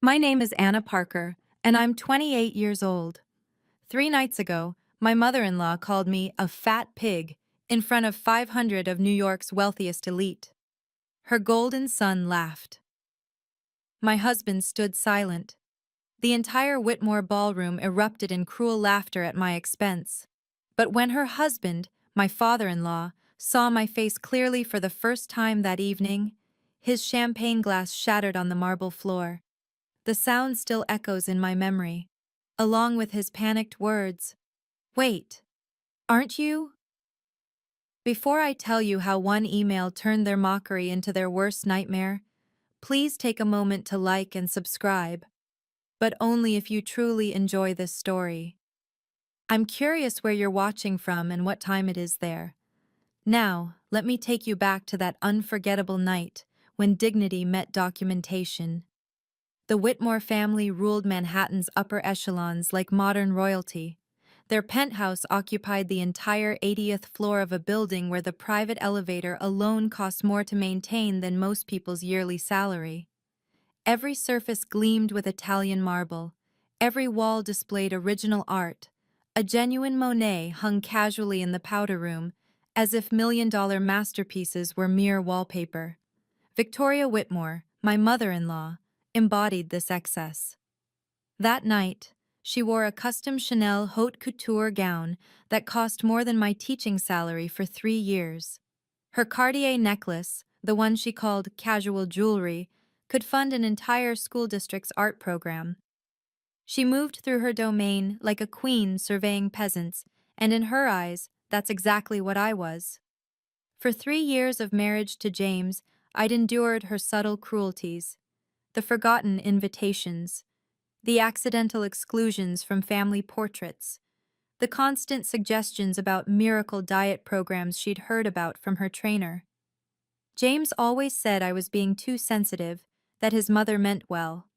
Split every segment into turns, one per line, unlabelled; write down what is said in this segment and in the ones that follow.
My name is Anna Parker, and I'm 28 years old. 3 nights ago, my mother-in-law called me a fat pig in front of 500 of New York's wealthiest elite. Her golden son laughed. My husband stood silent. The entire Whitmore ballroom erupted in cruel laughter at my expense. But when her husband, my father-in-law, saw my face clearly for the first time that evening, his champagne glass shattered on the marble floor. The sound still echoes in my memory, along with his panicked words. Wait, aren't you? Before I tell you how one email turned their mockery into their worst nightmare, please take a moment to like and subscribe, but only if you truly enjoy this story. I'm curious where you're watching from and what time it is there. Now, let me take you back to that unforgettable night when dignity met documentation. The Whitmore family ruled Manhattan's upper echelons like modern royalty. Their penthouse occupied the entire 80th floor of a building where the private elevator alone cost more to maintain than most people's yearly salary. Every surface gleamed with Italian marble. Every wall displayed original art. A genuine Monet hung casually in the powder room, as if million-dollar masterpieces were mere wallpaper. Victoria Whitmore, my mother-in-law, embodied this excess. That night, she wore a custom Chanel haute couture gown that cost more than my teaching salary for 3 years. Her Cartier necklace, the one she called casual jewelry, could fund an entire school district's art program. She moved through her domain like a queen surveying peasants, and in her eyes, that's exactly what I was. For 3 years of marriage to James, I'd endured her subtle cruelties, the forgotten invitations, the accidental exclusions from family portraits, the constant suggestions about miracle diet programs she'd heard about from her trainer. James always said I was being too sensitive, that his mother meant well.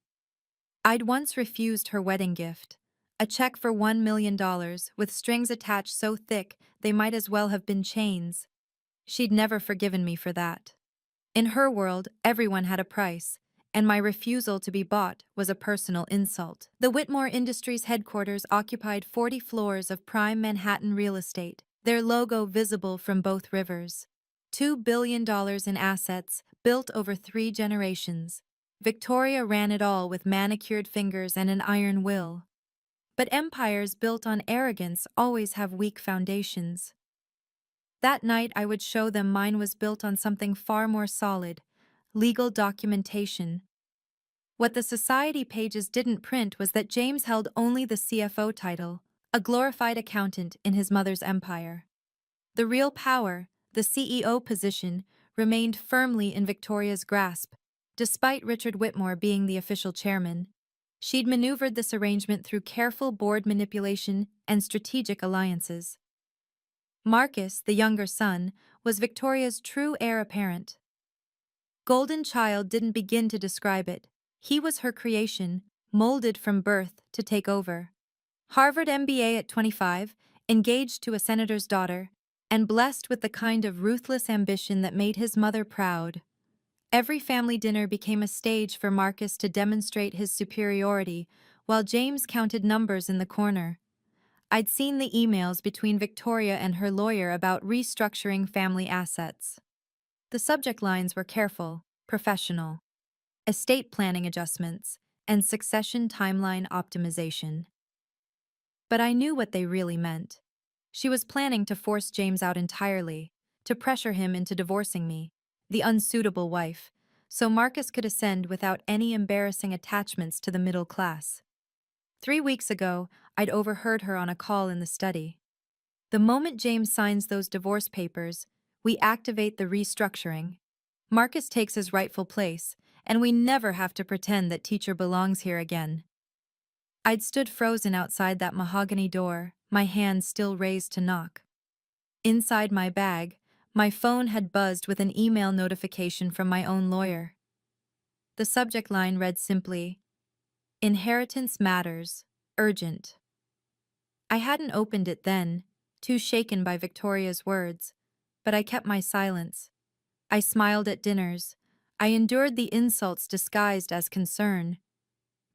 I'd once refused her wedding gift, a check for $1 million with strings attached so thick they might as well have been chains. She'd never forgiven me for that. In her world, everyone had a price, and my refusal to be bought was a personal insult. The Whitmore Industries headquarters occupied 40 floors of prime Manhattan real estate, their logo visible from both rivers. $2 billion in assets, built over 3 generations. Victoria ran it all with manicured fingers and an iron will. But empires built on arrogance always have weak foundations. That night I would show them mine was built on something far more solid, legal documentation. What the society pages didn't print was that James held only the CFO title, a glorified accountant in his mother's empire. The real power, the CEO position, remained firmly in Victoria's grasp, despite Richard Whitmore being the official chairman. She'd maneuvered this arrangement through careful board manipulation and strategic alliances. Marcus, the younger son, was Victoria's true heir apparent. Golden Child didn't begin to describe it. He was her creation, molded from birth to take over. Harvard MBA at 25, engaged to a senator's daughter, and blessed with the kind of ruthless ambition that made his mother proud. Every family dinner became a stage for Marcus to demonstrate his superiority, while James counted numbers in the corner. I'd seen the emails between Victoria and her lawyer about restructuring family assets. The subject lines were careful, professional. Estate planning adjustments, and succession timeline optimization. But I knew what they really meant. She was planning to force James out entirely, to pressure him into divorcing me, the unsuitable wife, so Marcus could ascend without any embarrassing attachments to the middle class. 3 weeks ago, I'd overheard her on a call in the study. The moment James signs those divorce papers, we activate the restructuring. Marcus takes his rightful place, and we never have to pretend that teacher belongs here again. I'd stood frozen outside that mahogany door, my hand still raised to knock. Inside my bag, my phone had buzzed with an email notification from my own lawyer. The subject line read simply, "Inheritance matters, urgent." I hadn't opened it then, too shaken by Victoria's words, but I kept my silence. I smiled at dinners. I endured the insults disguised as concern.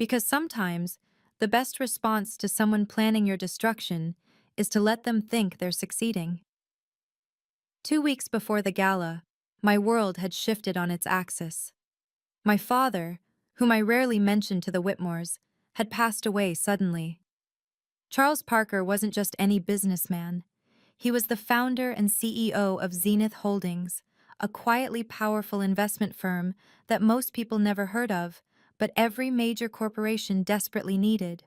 Because sometimes the best response to someone planning your destruction is to let them think they're succeeding. 2 weeks before the gala, my world had shifted on its axis. My father, whom I rarely mentioned to the Whitmores, had passed away suddenly. Charles Parker wasn't just any businessman. He was the founder and CEO of Zenith Holdings, a quietly powerful investment firm that most people never heard of, but every major corporation desperately needed.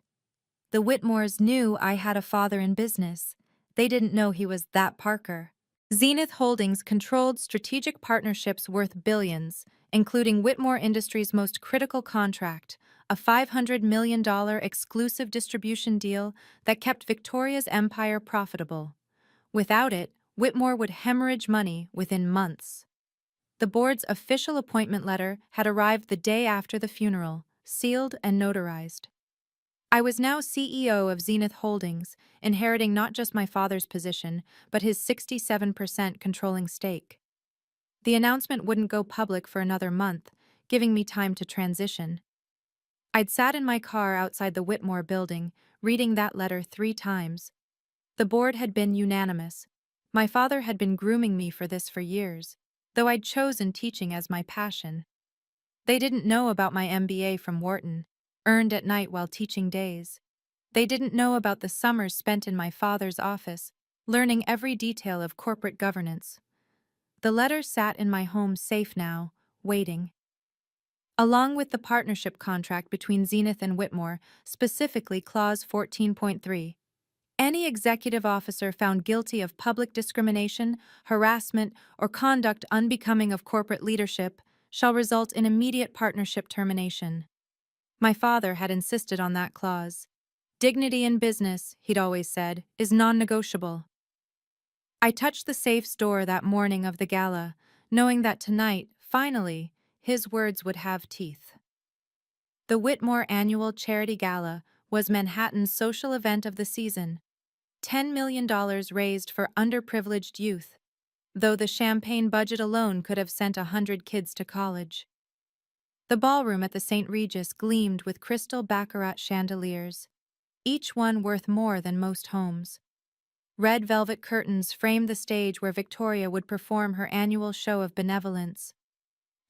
The Whitmores knew I had a father in business. They didn't know he was that Parker. Zenith Holdings controlled strategic partnerships worth billions, including Whitmore Industries' most critical contract, a $500 million exclusive distribution deal that kept Victoria's empire profitable. Without it, Whitmore would hemorrhage money within months. The board's official appointment letter had arrived the day after the funeral, sealed and notarized. I was now CEO of Zenith Holdings, inheriting not just my father's position, but his 67% controlling stake. The announcement wouldn't go public for another month, giving me time to transition. I'd sat in my car outside the Whitmore building, reading that letter 3 times. The board had been unanimous. My father had been grooming me for this for years, though I'd chosen teaching as my passion. They didn't know about my MBA from Wharton, earned at night while teaching days. They didn't know about the summers spent in my father's office, learning every detail of corporate governance. The letter sat in my home safe now, waiting. Along with the partnership contract between Zenith and Whitmore, specifically Clause 14.3, any executive officer found guilty of public discrimination, harassment, or conduct unbecoming of corporate leadership shall result in immediate partnership termination. My father had insisted on that clause. Dignity in business, he'd always said, is non-negotiable. I touched the safe's door that morning of the gala, knowing that tonight, finally, his words would have teeth. The Whitmore Annual Charity Gala was Manhattan's social event of the season. $10 million raised for underprivileged youth, though the champagne budget alone could have sent 100 kids to college. The ballroom at the St. Regis gleamed with crystal baccarat chandeliers, each one worth more than most homes. Red velvet curtains framed the stage where Victoria would perform her annual show of benevolence.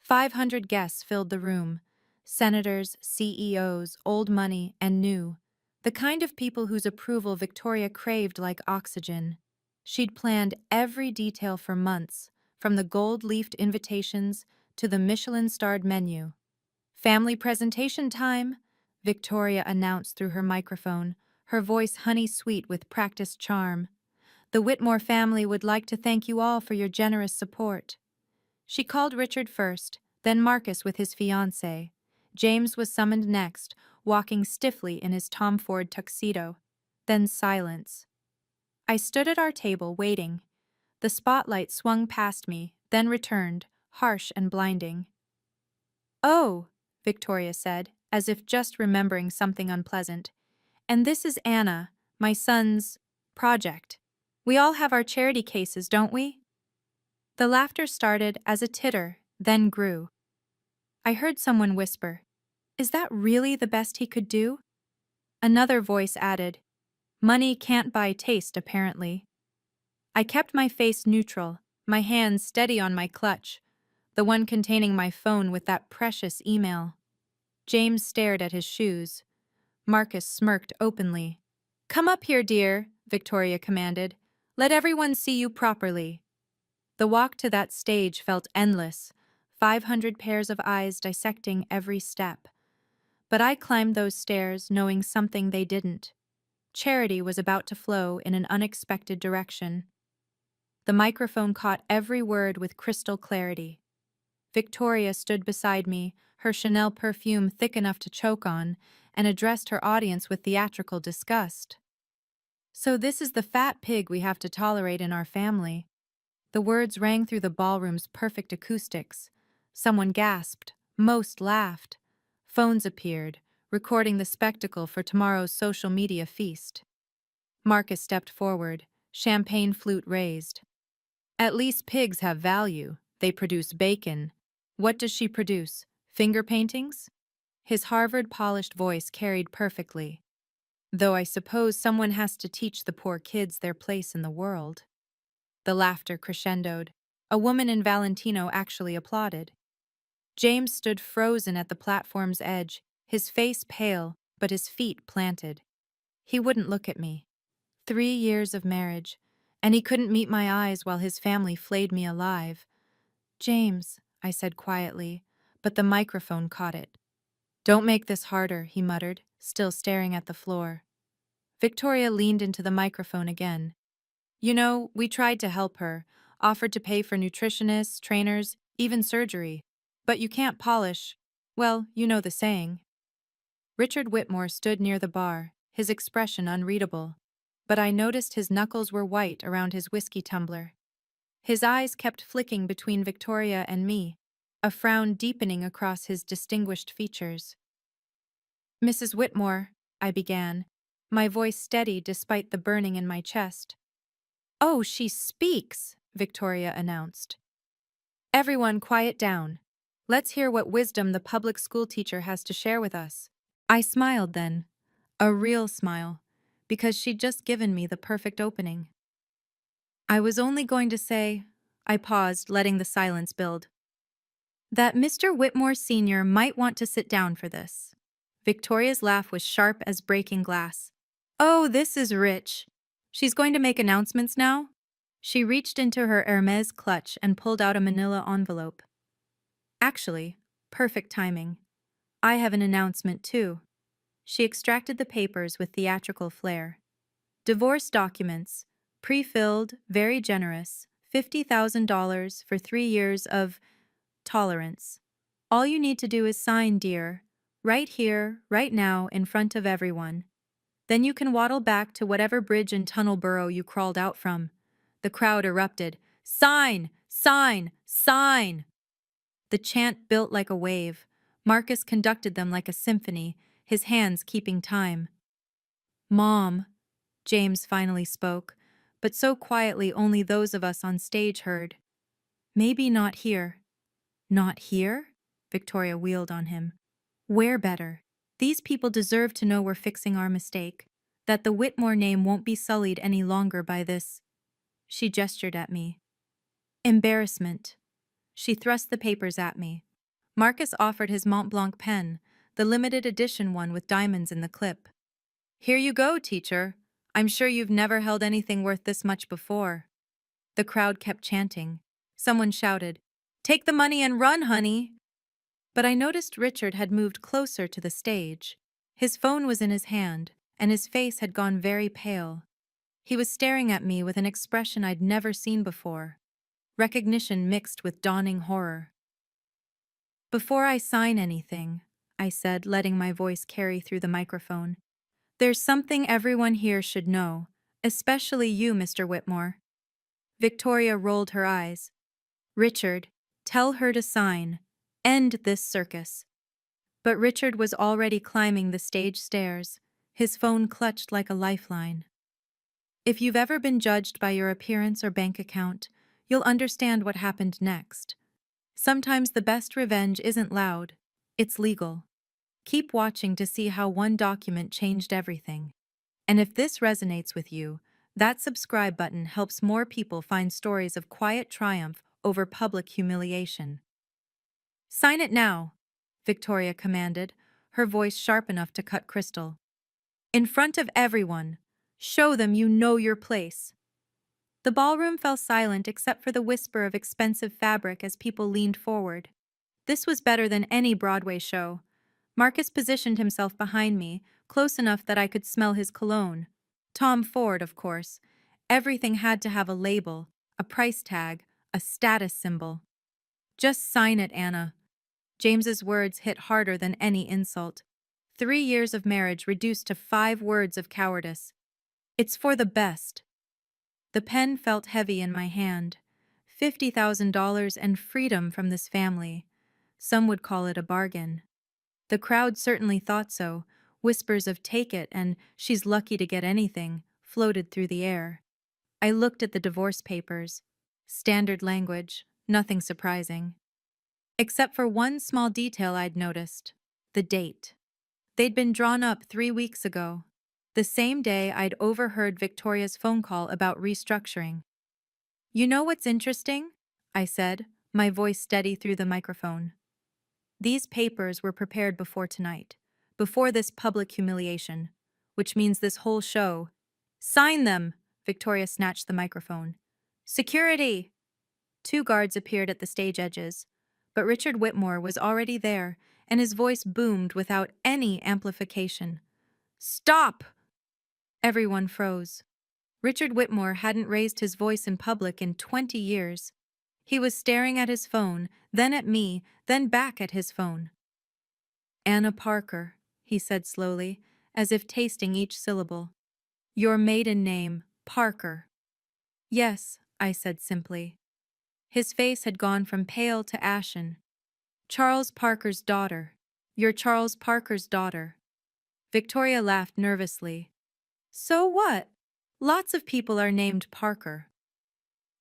500 guests filled the room, senators, CEOs, old money, and new, the kind of people whose approval Victoria craved like oxygen. She'd planned every detail for months, from the gold-leafed invitations to the Michelin-starred menu. "Family presentation time," Victoria announced through her microphone, her voice honey-sweet with practiced charm. "The Whitmore family would like to thank you all for your generous support." She called Richard first, then Marcus with his fiancée. James was summoned next, walking stiffly in his Tom Ford tuxedo. Then silence. I stood at our table, waiting. The spotlight swung past me, then returned, harsh and blinding. "Oh," Victoria said, as if just remembering something unpleasant. "And this is Anna, my son's project. We all have our charity cases, don't we?" The laughter started as a titter, then grew. I heard someone whisper, "Is that really the best he could do?" Another voice added, "Money can't buy taste, apparently." I kept my face neutral, my hands steady on my clutch, the one containing my phone with that precious email. James stared at his shoes. Marcus smirked openly. "Come up here, dear," Victoria commanded. "Let everyone see you properly." The walk to that stage felt endless, 500 pairs of eyes dissecting every step. But I climbed those stairs knowing something they didn't. Charity was about to flow in an unexpected direction. The microphone caught every word with crystal clarity. Victoria stood beside me, her Chanel perfume thick enough to choke on, and addressed her audience with theatrical disgust. "So this is the fat pig we have to tolerate in our family." The words rang through the ballroom's perfect acoustics. Someone gasped. Most laughed. Phones appeared, recording the spectacle for tomorrow's social media feast. Marcus stepped forward, champagne flute raised. "At least pigs have value. They produce bacon. What does she produce? Finger paintings?" His Harvard-polished voice carried perfectly, though I suppose someone has to teach the poor kids their place in the world. The laughter crescendoed. A woman in Valentino actually applauded. James stood frozen at the platform's edge, his face pale, but his feet planted. He wouldn't look at me. 3 years of marriage, and he couldn't meet my eyes while his family flayed me alive. "James," I said quietly, but the microphone caught it. "Don't make this harder," he muttered, still staring at the floor. Victoria leaned into the microphone again. "You know, we tried to help her, offered to pay for nutritionists, trainers, even surgery. But you can't polish, well, you know the saying." Richard Whitmore stood near the bar, his expression unreadable. But I noticed his knuckles were white around his whiskey tumbler. His eyes kept flicking between Victoria and me, a frown deepening across his distinguished features. "Mrs. Whitmore," I began, my voice steady despite the burning in my chest. "Oh, she speaks," Victoria announced. "Everyone quiet down. Let's hear what wisdom the public school teacher has to share with us." I smiled then, a real smile, because she'd just given me the perfect opening. "I was only going to say," I paused, letting the silence build, "that Mr. Whitmore Sr. might want to sit down for this." Victoria's laugh was sharp as breaking glass. "Oh, this is rich. She's going to make announcements now?" She reached into her Hermes clutch and pulled out a manila envelope. "Actually, perfect timing. I have an announcement too." She extracted the papers with theatrical flair. "Divorce documents, pre-filled, very generous, $50,000 for 3 years of tolerance. All you need to do is sign, dear, right here, right now, in front of everyone. Then you can waddle back to whatever bridge and tunnel burrow you crawled out from." The crowd erupted. "Sign! Sign! Sign!" The chant built like a wave. Marcus conducted them like a symphony, his hands keeping time. "Mom," James finally spoke, but so quietly only those of us on stage heard. "Maybe not here." "Not here?" Victoria wheeled on him. "Where better? These people deserve to know we're fixing our mistake, that the Whitmore name won't be sullied any longer by this." She gestured at me. "Embarrassment." She thrust the papers at me. Marcus offered his Mont Blanc pen, the limited edition one with diamonds in the clip. "Here you go, teacher. I'm sure you've never held anything worth this much before." The crowd kept chanting. Someone shouted, "Take the money and run, honey!" But I noticed Richard had moved closer to the stage. His phone was in his hand, and his face had gone very pale. He was staring at me with an expression I'd never seen before, recognition mixed with dawning horror. "Before I sign anything," I said, letting my voice carry through the microphone, "there's something everyone here should know, especially you, Mr. Whitmore." Victoria rolled her eyes. "Richard, tell her to sign. End this circus." But Richard was already climbing the stage stairs, his phone clutched like a lifeline. If you've ever been judged by your appearance or bank account, you'll understand what happened next. Sometimes the best revenge isn't loud, it's legal. Keep watching to see how one document changed everything. And if this resonates with you, that subscribe button helps more people find stories of quiet triumph over public humiliation. "Sign it now," Victoria commanded, her voice sharp enough to cut crystal. "In front of everyone. Show them you know your place." The ballroom fell silent except for the whisper of expensive fabric as people leaned forward. This was better than any Broadway show. Marcus positioned himself behind me, close enough that I could smell his cologne. Tom Ford, of course. Everything had to have a label, a price tag, a status symbol. "Just sign it, Anna." James's words hit harder than any insult. 3 years of marriage reduced to 5 words of cowardice. "It's for the best." The pen felt heavy in my hand. $50,000 and freedom from this family. Some would call it a bargain. The crowd certainly thought so. Whispers of "take it" and "she's lucky to get anything" floated through the air. I looked at the divorce papers. Standard language, nothing surprising. Except for one small detail I'd noticed. the date. They'd been drawn up 3 weeks ago, the same day I'd overheard Victoria's phone call about restructuring. You know what's interesting? I said, my voice steady through the microphone. These papers were prepared before tonight, before this public humiliation, which means this whole show. Sign them! Victoria snatched the microphone. Security! 2 guards appeared at the stage edges, but Richard Whitmore was already there, and his voice boomed without any amplification. Stop! Everyone froze. Richard Whitmore hadn't raised his voice in public in 20 years. He was staring at his phone, then at me, then back at his phone. Anna Parker, he said slowly, as if tasting each syllable. Your maiden name, Parker. Yes, I said simply. His face had gone from pale to ashen. Charles Parker's daughter. You're Charles Parker's daughter. Victoria laughed nervously. So what? Lots of people are named Parker.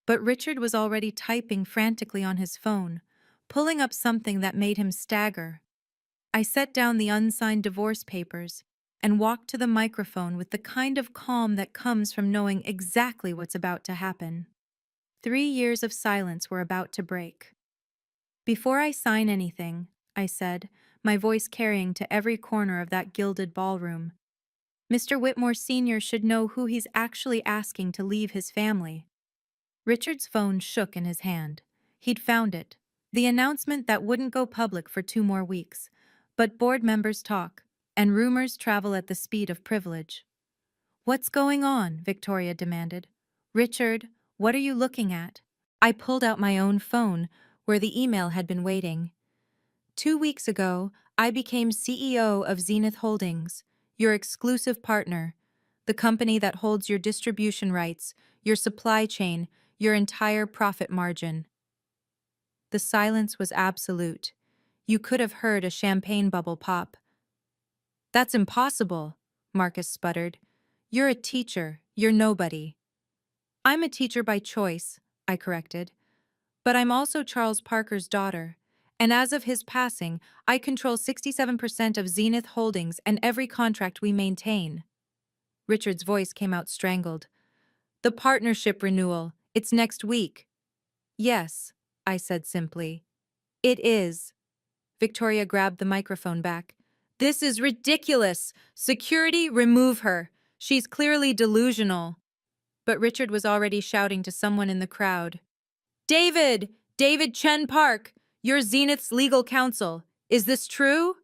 But Richard was already typing frantically on his phone, pulling up something that made him stagger. I set down the unsigned divorce papers and walked to the microphone with the kind of calm that comes from knowing exactly what's about to happen. 3 years of silence were about to break. Before I sign anything, I said, my voice carrying to every corner of that gilded ballroom, Mr. Whitmore Sr. should know who he's actually asking to leave his family. Richard's phone shook in his hand. He'd found it. The announcement that wouldn't go public for 2 more weeks. But board members talk, and rumors travel at the speed of privilege. What's going on? Victoria demanded. Richard, what are you looking at? I pulled out my own phone, where the email had been waiting. 2 weeks ago, I became CEO of Zenith Holdings, your exclusive partner, the company that holds your distribution rights, your supply chain, your entire profit margin. The silence was absolute. You could have heard a champagne bubble pop. That's impossible, Marcus sputtered. You're a teacher, you're nobody. I'm a teacher by choice, I corrected. But I'm also Charles Parker's daughter, and as of his passing, I control 67% of Zenith Holdings and every contract we maintain. Richard's voice came out strangled. The partnership renewal, it's next week. Yes, I said simply. It is. Victoria grabbed the microphone back. This is ridiculous. Security, remove her. She's clearly delusional. But Richard was already shouting to someone in the crowd. David! David Chen Park! You're Zenith's legal counsel. Is this true?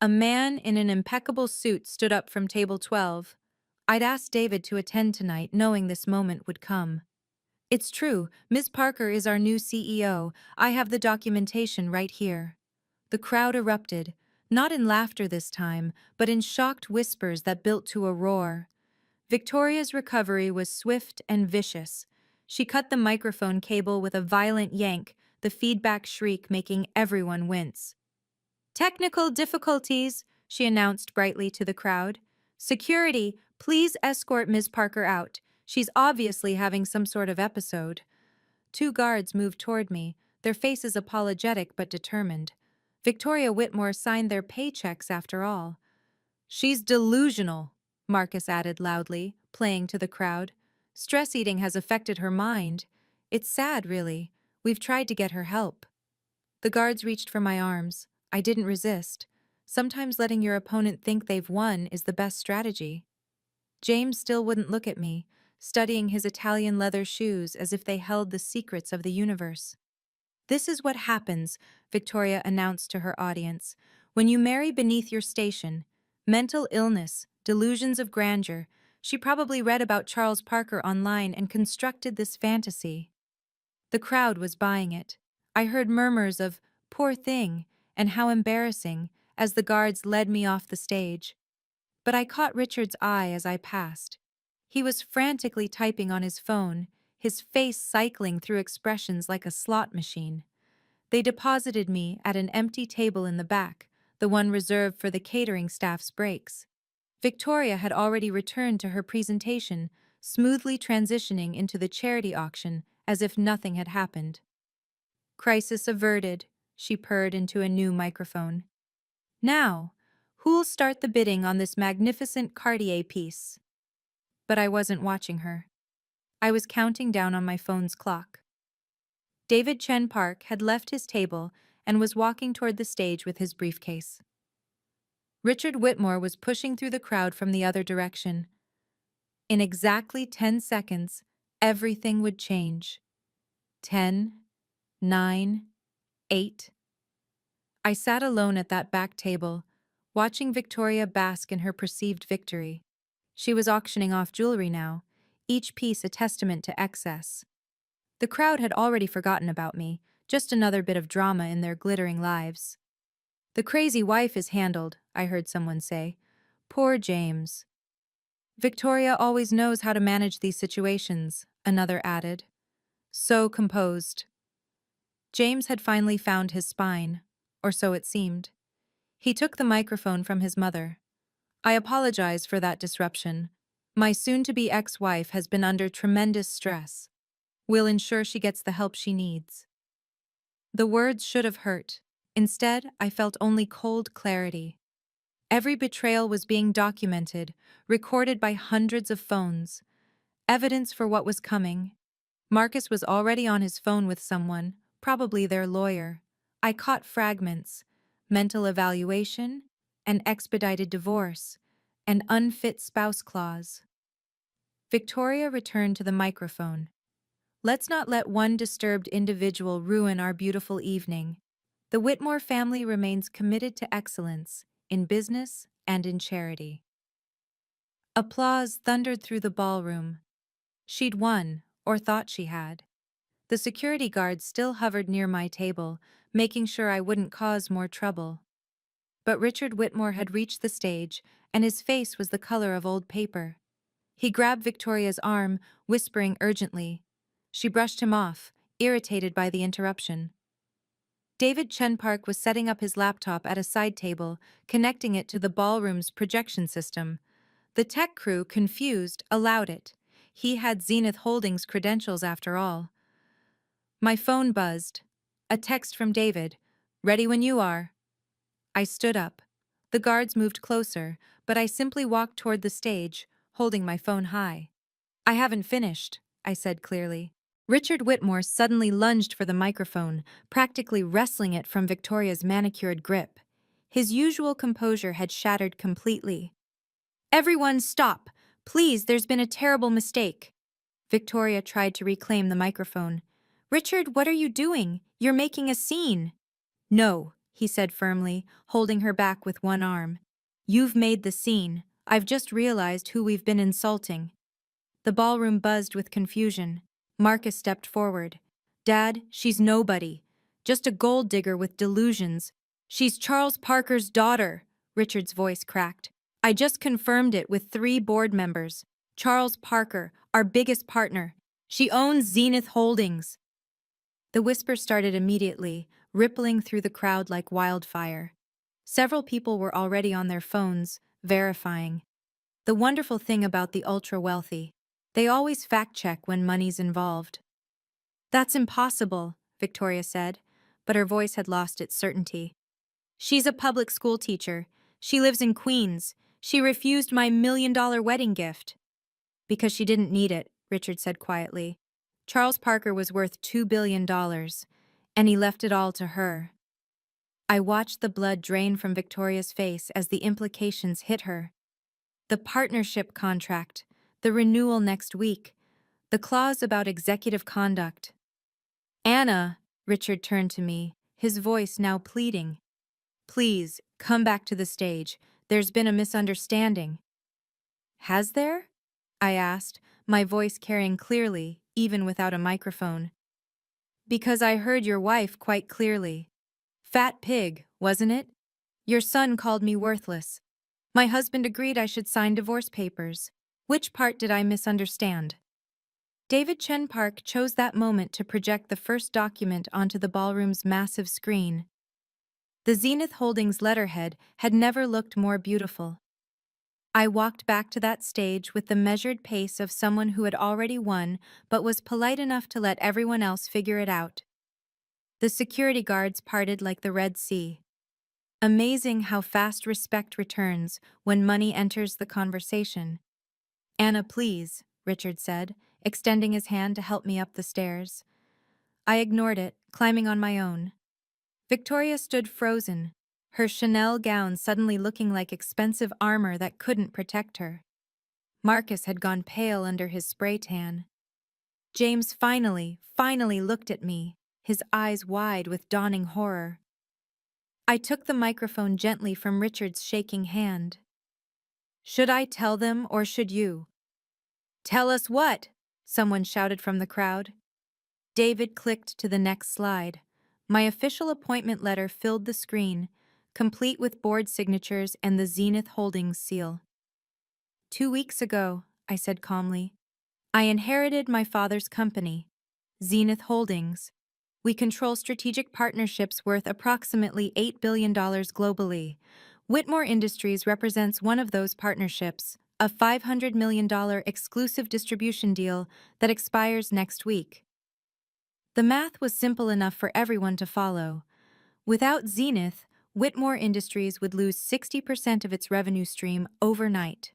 A man in an impeccable suit stood up from table 12. I'd asked David to attend tonight, knowing this moment would come. It's true, Ms. Parker is our new CEO. I have the documentation right here. The crowd erupted, not in laughter this time, but in shocked whispers that built to a roar. Victoria's recovery was swift and vicious. She cut the microphone cable with a violent yank, the feedback shriek making everyone wince. Technical difficulties, she announced brightly to the crowd. Security, please escort Ms. Parker out. She's obviously having some sort of episode. 2 guards moved toward me, their faces apologetic but determined. Victoria Whitmore signed their paychecks after all. She's delusional, Marcus added loudly, playing to the crowd. Stress eating has affected her mind. It's sad, really. We've tried to get her help. The guards reached for my arms. I didn't resist. Sometimes letting your opponent think they've won is the best strategy. James still wouldn't look at me, studying his Italian leather shoes as if they held the secrets of the universe. This is what happens, Victoria announced to her audience, when you marry beneath your station. Mental illness, delusions of grandeur. She probably read about Charles Parker online and constructed this fantasy. The crowd was buying it. I heard murmurs of, poor thing, and how embarrassing, as the guards led me off the stage. But I caught Richard's eye as I passed. He was frantically typing on his phone, his face cycling through expressions like a slot machine. They deposited me at an empty table in the back, the one reserved for the catering staff's breaks. Victoria had already returned to her presentation, smoothly transitioning into the charity auction as if nothing had happened. Crisis averted, she purred into a new microphone. Now, who'll start the bidding on this magnificent Cartier piece? But I wasn't watching her. I was counting down on my phone's clock. David Chen Park had left his table and was walking toward the stage with his briefcase. Richard Whitmore was pushing through the crowd from the other direction. In exactly 10 seconds, everything would change. 10, 9, 8. I sat alone at that back table, watching Victoria bask in her perceived victory. She was auctioning off jewelry now, each piece a testament to excess. The crowd had already forgotten about me, just another bit of drama in their glittering lives. "The crazy wife is handled," I heard someone say. "Poor James." "Victoria always knows how to manage these situations," another added. So composed. James had finally found his spine, or so it seemed. He took the microphone from his mother. "I apologize for that disruption. My soon-to-be ex-wife has been under tremendous stress. We'll ensure she gets the help she needs." The words should have hurt. Instead, I felt only cold clarity. Every betrayal was being documented, recorded by hundreds of phones. Evidence for what was coming. Marcus was already on his phone with someone, probably their lawyer. I caught fragments: mental evaluation, an expedited divorce, an unfit spouse clause. Victoria returned to the microphone. "Let's not let one disturbed individual ruin our beautiful evening. The Whitmore family remains committed to excellence, in business and in charity." Applause thundered through the ballroom. She'd won, or thought she had. The security guards still hovered near my table, making sure I wouldn't cause more trouble. But Richard Whitmore had reached the stage, and his face was the color of old paper. He grabbed Victoria's arm, whispering urgently. She brushed him off, irritated by the interruption. David Chen Park was setting up his laptop at a side table, connecting it to the ballroom's projection system. The tech crew, confused, allowed it. He had Zenith Holdings credentials after all. My phone buzzed. A text from David. "Ready when you are." I stood up. The guards moved closer, but I simply walked toward the stage, holding my phone high. "I haven't finished," I said clearly. Richard Whitmore suddenly lunged for the microphone, practically wresting it from Victoria's manicured grip. His usual composure had shattered completely. "Everyone stop! Please, there's been a terrible mistake." Victoria tried to reclaim the microphone. "Richard, what are you doing? You're making a scene." "No," he said firmly, holding her back with one arm. "You've made the scene. I've just realized who we've been insulting." The ballroom buzzed with confusion. Marcus stepped forward. "Dad, she's nobody. Just a gold digger with delusions. She's Charles Parker's daughter," Richard's voice cracked. "I just confirmed it with 3 board members. Charles Parker, our biggest partner. She owns Zenith Holdings." The whisper started immediately, rippling through the crowd like wildfire. Several people were already on their phones, verifying. The wonderful thing about the ultra-wealthy: they always fact-check when money's involved. "That's impossible," Victoria said, but her voice had lost its certainty. "She's a public school teacher. She lives in Queens. She refused my $1 million wedding gift." "Because she didn't need it," Richard said quietly. "Charles Parker was worth $2 billion, and he left it all to her." I watched the blood drain from Victoria's face as the implications hit her. The partnership contract, the renewal next week, the clause about executive conduct. "Anna," Richard turned to me, his voice now pleading. "Please, come back to the stage. There's been a misunderstanding." "Has there?" I asked, my voice carrying clearly, even without a microphone. "Because I heard your wife quite clearly. Fat pig, wasn't it? Your son called me worthless. My husband agreed I should sign divorce papers. Which part did I misunderstand?" David Chen Park chose that moment to project the first document onto the ballroom's massive screen. The Zenith Holdings letterhead had never looked more beautiful. I walked back to that stage with the measured pace of someone who had already won but was polite enough to let everyone else figure it out. The security guards parted like the Red Sea. Amazing how fast respect returns when money enters the conversation. Anna, please, Richard said, extending his hand to help me up the stairs. I ignored it, climbing on my own. Victoria stood frozen, her Chanel gown suddenly looking like expensive armor that couldn't protect her. Marcus had gone pale under his spray tan. James finally looked at me, his eyes wide with dawning horror. I took the microphone gently from Richard's shaking hand. Should I tell them or should you? Tell us what? Someone shouted from the crowd. David clicked to the next slide. My official appointment letter filled the screen, complete with board signatures and the Zenith Holdings seal. 2 weeks ago, I said calmly, I inherited my father's company, Zenith Holdings. We control strategic partnerships worth approximately $8 billion globally. Whitmore Industries represents one of those partnerships, a $500 million exclusive distribution deal that expires next week. The math was simple enough for everyone to follow. Without Zenith, Whitmore Industries would lose 60% of its revenue stream overnight.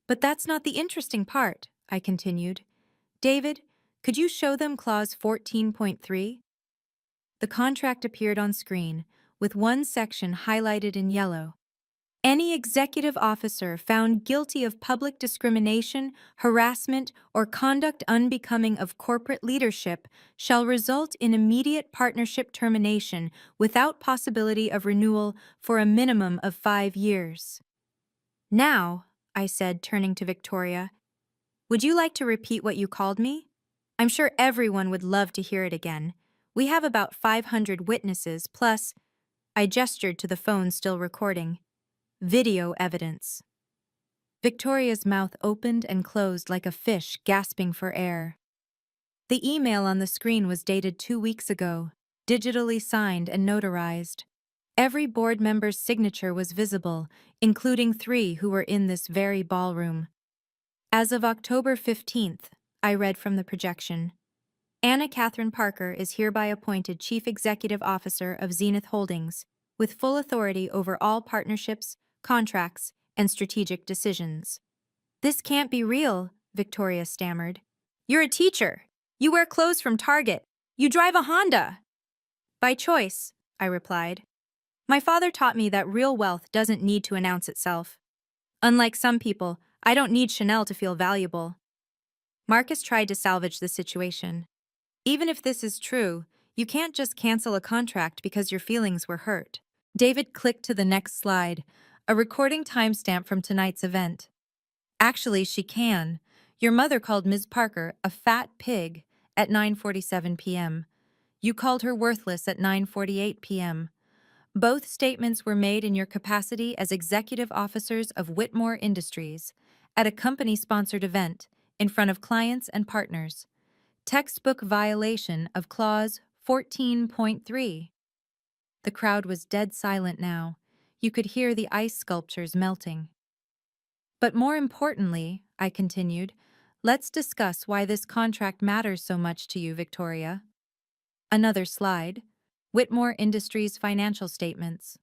But that's not the interesting part, I continued. David, could you show them clause 14.3? The contract appeared on screen, with one section highlighted in yellow. Any executive officer found guilty of public discrimination, harassment, or conduct unbecoming of corporate leadership shall result in immediate partnership termination without possibility of renewal for a minimum of 5 years. Now, I said, turning to Victoria, would you like to repeat what you called me? I'm sure everyone would love to hear it again. We have about 500 witnesses, plus, I gestured to the phone still recording, video evidence. Victoria's mouth opened and closed like a fish gasping for air. The email on the screen was dated 2 weeks ago, digitally signed and notarized. Every board member's signature was visible, including 3 who were in this very ballroom. As of October 15th, I read from the projection, Anna Catherine Parker is hereby appointed Chief Executive Officer of Zenith Holdings, with full authority over all partnerships, contracts, and strategic decisions. This can't be real, Victoria stammered. You're a teacher. You wear clothes from Target. You drive a Honda. By choice, I replied. My father taught me that real wealth doesn't need to announce itself. Unlike some people, I don't need Chanel to feel valuable. Marcus tried to salvage the situation. Even if this is true, you can't just cancel a contract because your feelings were hurt. David clicked to the next slide, a recording timestamp from tonight's event. Actually, she can. Your mother called Ms. Parker a fat pig at 9:47 p.m. You called her worthless at 9:48 p.m. Both statements were made in your capacity as executive officers of Whitmore Industries at a company-sponsored event in front of clients and partners. Textbook violation of Clause 14.3. The crowd was dead silent now. You could hear the ice sculptures melting. But more importantly, I continued, let's discuss why this contract matters so much to you, Victoria. Another slide. Whitmore Industries financial statements.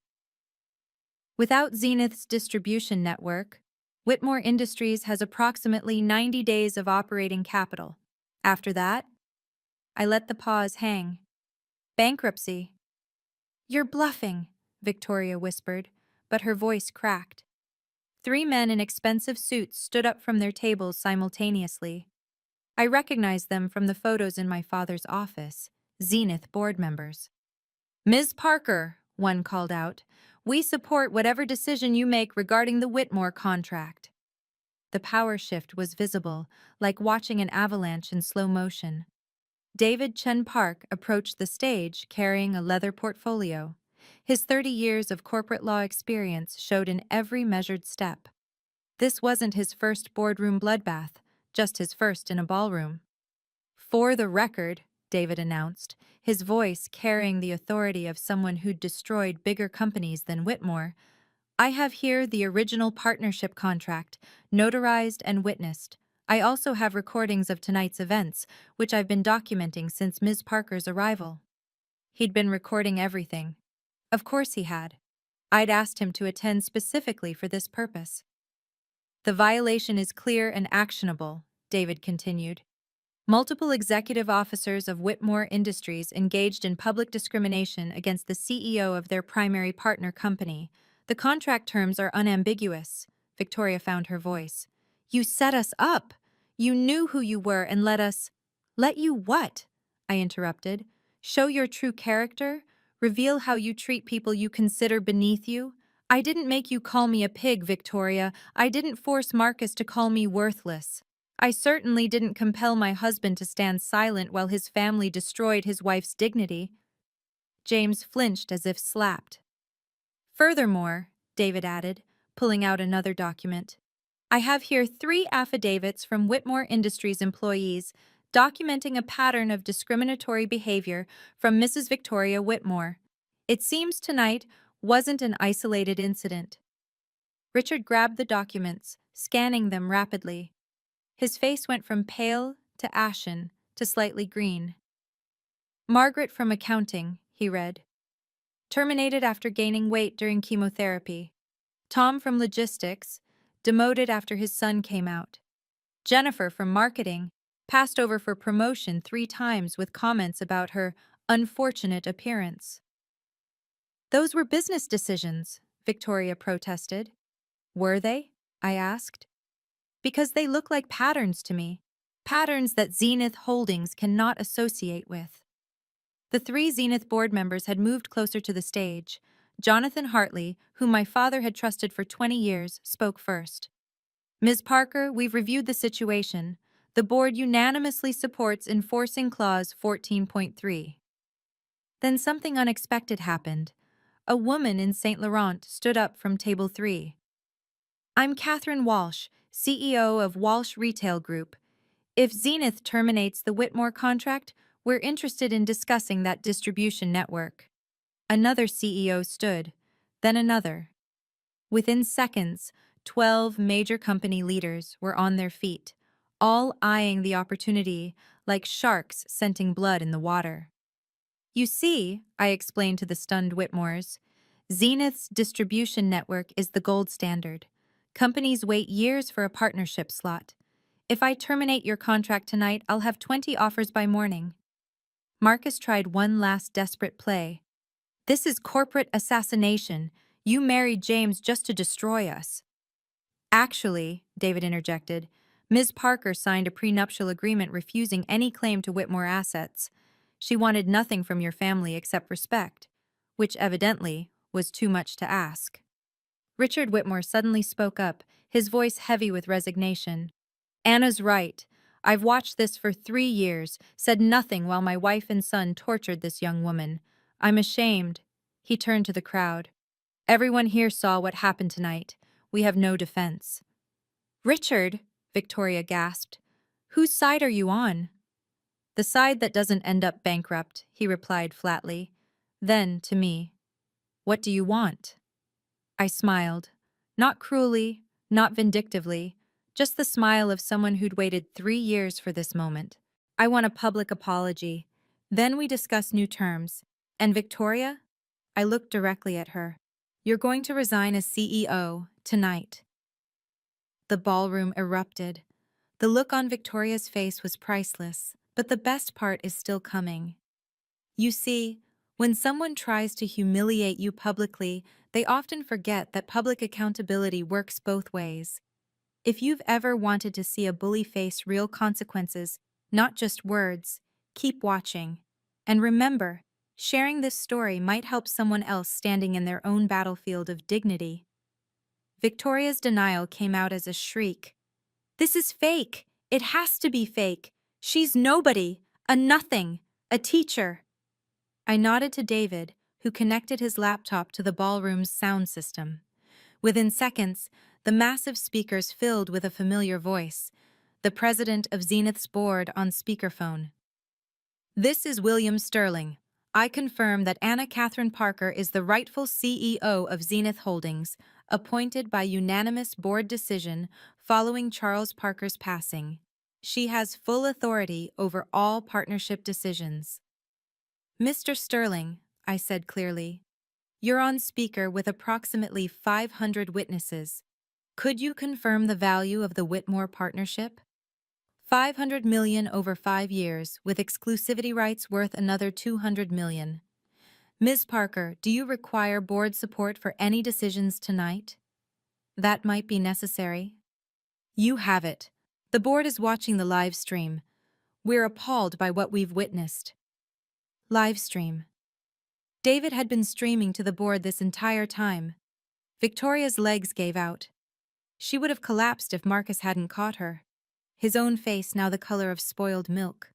Without Zenith's distribution network, Whitmore Industries has approximately 90 days of operating capital. After that, I let the pause hang. Bankruptcy. You're bluffing, Victoria whispered, but her voice cracked. 3 men in expensive suits stood up from their tables simultaneously. I recognized them from the photos in my father's office, Zenith board members. Ms. Parker, one called out, we support whatever decision you make regarding the Whitmore contract. The power shift was visible, like watching an avalanche in slow motion. David Chen Park approached the stage carrying a leather portfolio. His 30 years of corporate law experience showed in every measured step. This wasn't his first boardroom bloodbath, just his first in a ballroom. For the record, David announced, his voice carrying the authority of someone who'd destroyed bigger companies than Whitmore, I have here the original partnership contract, notarized and witnessed. I also have recordings of tonight's events, which I've been documenting since Ms. Parker's arrival. He'd been recording everything. Of course he had. I'd asked him to attend specifically for this purpose. The violation is clear and actionable, David continued. Multiple executive officers of Whitmore Industries engaged in public discrimination against the CEO of their primary partner company. The contract terms are unambiguous. Victoria found her voice. You set us up. You knew who you were and let us. Let you what? I interrupted. Show your true character? Reveal how you treat people you consider beneath you? I didn't make you call me a pig, Victoria. I didn't force Marcus to call me worthless. I certainly didn't compel my husband to stand silent while his family destroyed his wife's dignity. James flinched as if slapped. Furthermore, David added, pulling out another document, I have here 3 affidavits from Whitmore Industries employees documenting a pattern of discriminatory behavior from Mrs. Victoria Whitmore. It seems tonight wasn't an isolated incident. Richard grabbed the documents, scanning them rapidly. His face went from pale to ashen to slightly green. Margaret from accounting, he read. Terminated after gaining weight during chemotherapy. Tom from logistics, demoted after his son came out. Jennifer from marketing, passed over for promotion 3 times with comments about her unfortunate appearance. Those were business decisions, Victoria protested. Were they? I asked. Because they look like patterns to me. Patterns that Zenith Holdings cannot associate with. The 3 Zenith board members had moved closer to the stage. Jonathan Hartley, whom my father had trusted for 20 years, spoke first. Ms. Parker, we've reviewed the situation. The board unanimously supports enforcing Clause 14.3. Then something unexpected happened. A woman in St. Laurent stood up from table 3. I'm Catherine Walsh, CEO of Walsh Retail Group. If Zenith terminates the Whitmore contract, we're interested in discussing that distribution network. Another CEO stood, then another. Within seconds, 12 major company leaders were on their feet, all eyeing the opportunity like sharks scenting blood in the water. You see, I explained to the stunned Whitmores, Zenith's distribution network is the gold standard. Companies wait years for a partnership slot. If I terminate your contract tonight, I'll have 20 offers by morning. Marcus tried one last desperate play. This is corporate assassination. You married James just to destroy us. Actually, David interjected, Ms. Parker signed a prenuptial agreement refusing any claim to Whitmore assets. She wanted nothing from your family except respect, which evidently was too much to ask. Richard Whitmore suddenly spoke up, his voice heavy with resignation. Anna's right. I've watched this for 3 years, said nothing while my wife and son tortured this young woman. I'm ashamed. He turned to the crowd. Everyone here saw what happened tonight. We have no defense. Richard, Victoria gasped. Whose side are you on? The side that doesn't end up bankrupt, he replied flatly. Then, to me, what do you want? I smiled. Not cruelly, not vindictively, just the smile of someone who'd waited 3 years for this moment. I want a public apology. Then we discuss new terms. And Victoria? I looked directly at her. You're going to resign as CEO tonight. The ballroom erupted. The look on Victoria's face was priceless, but the best part is still coming. You see, when someone tries to humiliate you publicly, they often forget that public accountability works both ways. If you've ever wanted to see a bully face real consequences, not just words, keep watching. And remember, sharing this story might help someone else standing in their own battlefield of dignity. Victoria's denial came out as a shriek. This is fake. It has to be fake. She's nobody, a nothing, a teacher. I nodded to David, who connected his laptop to the ballroom's sound system. Within seconds, the massive speakers filled with a familiar voice, the president of Zenith's board on speakerphone. This is William Sterling. I confirm that Anna Catherine Parker is the rightful CEO of Zenith Holdings, appointed by unanimous board decision following Charles Parker's passing. She has full authority over all partnership decisions. Mr. Sterling, I said clearly, You're on speaker with approximately 500 witnesses. Could you confirm the value of the Whitmore partnership? 500 million over 5 years, with exclusivity rights worth another 200 million. Ms. Parker, do you require board support for any decisions tonight? That might be necessary. You have it. The board is watching the live stream. We're appalled by what we've witnessed. Live stream. David had been streaming to the board this entire time. Victoria's legs gave out. She would have collapsed if Marcus hadn't caught her, his own face now the color of spoiled milk.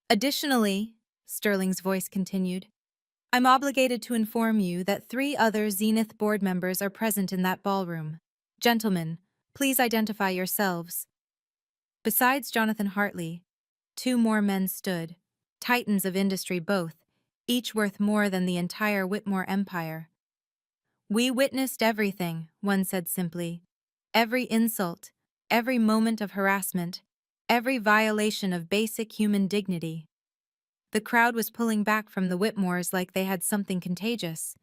Additionally, Sterling's voice continued, I'm obligated to inform you that 3 other Zenith board members are present in that ballroom. Gentlemen, please identify yourselves. Besides Jonathan Hartley, 2 more men stood, titans of industry both, each worth more than the entire Whitmore empire. We witnessed everything, one said simply. Every insult, every moment of harassment, every violation of basic human dignity. The crowd was pulling back from the Whitmores like they had something contagious.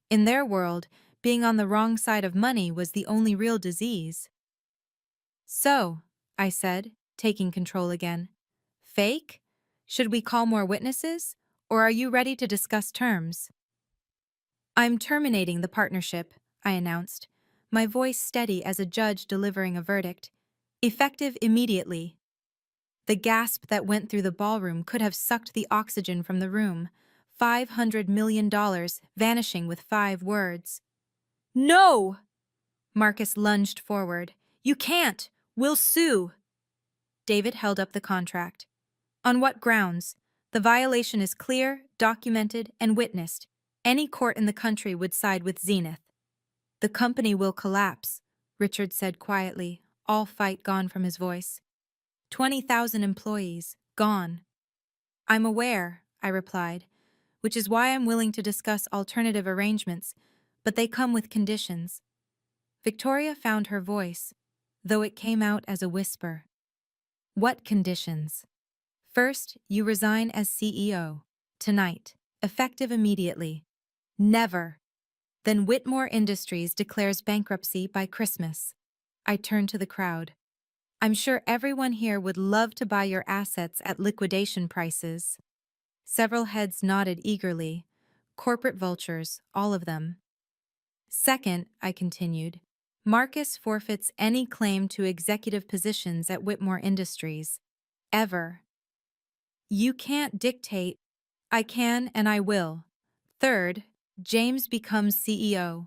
In their world, being on the wrong side of money was the only real disease. So, I said, taking control again. Fake? Should we call more witnesses? Or are you ready to discuss terms? I'm terminating the partnership, I announced, my voice steady as a judge delivering a verdict. Effective immediately. The gasp that went through the ballroom could have sucked the oxygen from the room. $500 million vanishing with 5 words. No! Marcus lunged forward. You can't! We'll sue! David held up the contract. On what grounds? The violation is clear, documented, and witnessed. Any court in the country would side with Zenith. The company will collapse, Richard said quietly, all fight gone from his voice. 20,000 employees, gone. I'm aware, I replied, which is why I'm willing to discuss alternative arrangements, but they come with conditions. Victoria found her voice, though it came out as a whisper. What conditions? First, you resign as CEO. Tonight. Effective immediately. Never. Then Whitmore Industries declares bankruptcy by Christmas. I turned to the crowd. I'm sure everyone here would love to buy your assets at liquidation prices. Several heads nodded eagerly. Corporate vultures, all of them. Second, I continued, Marcus forfeits any claim to executive positions at Whitmore Industries. Ever. You can't dictate. I can and I will. Third, James becomes CEO.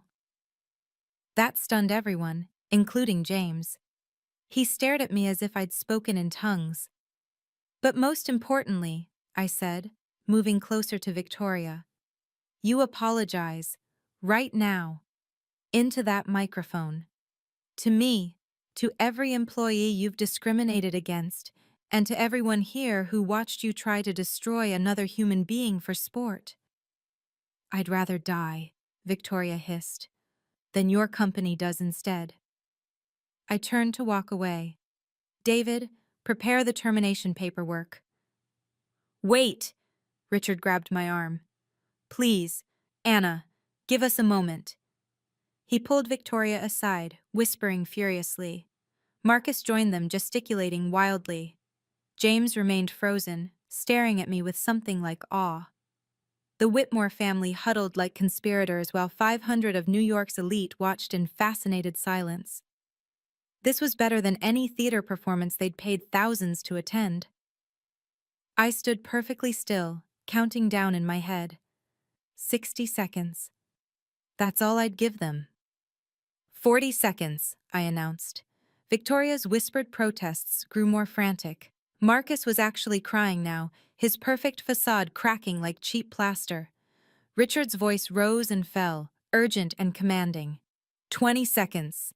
That stunned everyone, including James. He stared at me as if I'd spoken in tongues. But most importantly, I said, moving closer to Victoria, you apologize, right now, into that microphone. To me, to every employee you've discriminated against, and to everyone here who watched you try to destroy another human being for sport. I'd rather die, Victoria hissed, than your company does instead. I turned to walk away. David, prepare the termination paperwork. Wait! Richard grabbed my arm. Please, Anna, give us a moment. He pulled Victoria aside, whispering furiously. Marcus joined them, gesticulating wildly. James remained frozen, staring at me with something like awe. The Whitmore family huddled like conspirators while 500 of New York's elite watched in fascinated silence. This was better than any theater performance they'd paid thousands to attend. I stood perfectly still, counting down in my head. 60 seconds. That's all I'd give them. 40 seconds, I announced. Victoria's whispered protests grew more frantic. Marcus was actually crying now, his perfect facade cracking like cheap plaster. Richard's voice rose and fell, urgent and commanding. 20 seconds.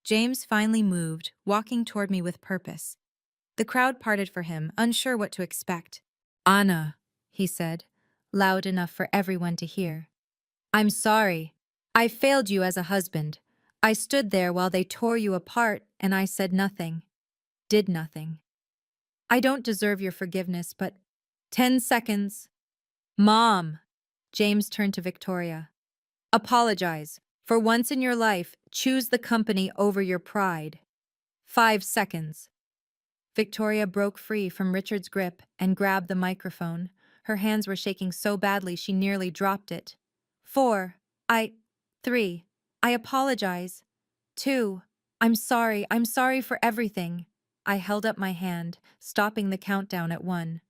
James finally moved, walking toward me with purpose. The crowd parted for him, unsure what to expect. Anna, he said, loud enough for everyone to hear. I'm sorry. I failed you as a husband. I stood there while they tore you apart, and I said nothing. Did nothing. I don't deserve your forgiveness, but 10 seconds. Mom! James turned to Victoria. Apologize. For once in your life, choose the company over your pride. 5 seconds. Victoria broke free from Richard's grip and grabbed the microphone. Her hands were shaking so badly she nearly dropped it. 4. 3. I apologize. 2. I'm sorry for everything. I held up my hand, stopping the countdown at 1.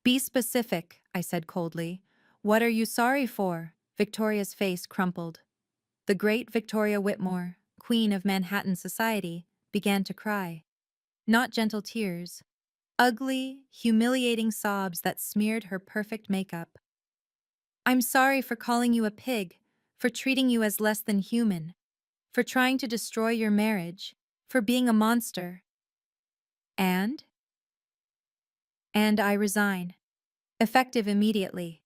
Be specific, I said coldly. What are you sorry for? Victoria's face crumpled. The great Victoria Whitmore, Queen of Manhattan society, began to cry. Not gentle tears. Ugly, humiliating sobs that smeared her perfect makeup. I'm sorry for calling you a pig, for treating you as less than human, for trying to destroy your marriage, for being a monster. And? And I resign. Effective immediately.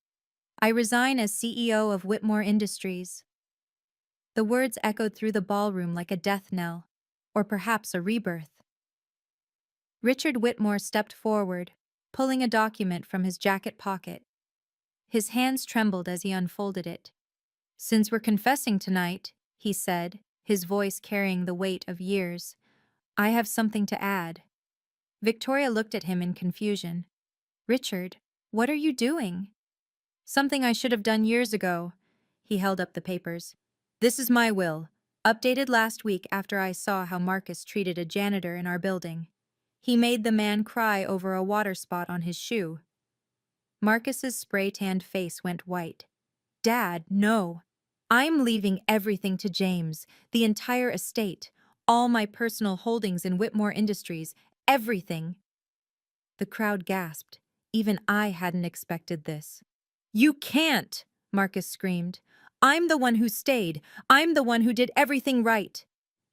I resign as CEO of Whitmore Industries. The words echoed through the ballroom like a death knell, or perhaps a rebirth. Richard Whitmore stepped forward, pulling a document from his jacket pocket. His hands trembled as he unfolded it. Since we're confessing tonight, he said, his voice carrying the weight of years, I have something to add. Victoria looked at him in confusion. Richard, what are you doing? Something I should have done years ago. He held up the papers. This is my will, updated last week after I saw how Marcus treated a janitor in our building. He made the man cry over a water spot on his shoe. Marcus's spray-tanned face went white. Dad, no. I'm leaving everything to James, the entire estate, all my personal holdings in Whitmore Industries, everything. The crowd gasped. Even I hadn't expected this. You can't, Marcus screamed. I'm the one who stayed. I'm the one who did everything right.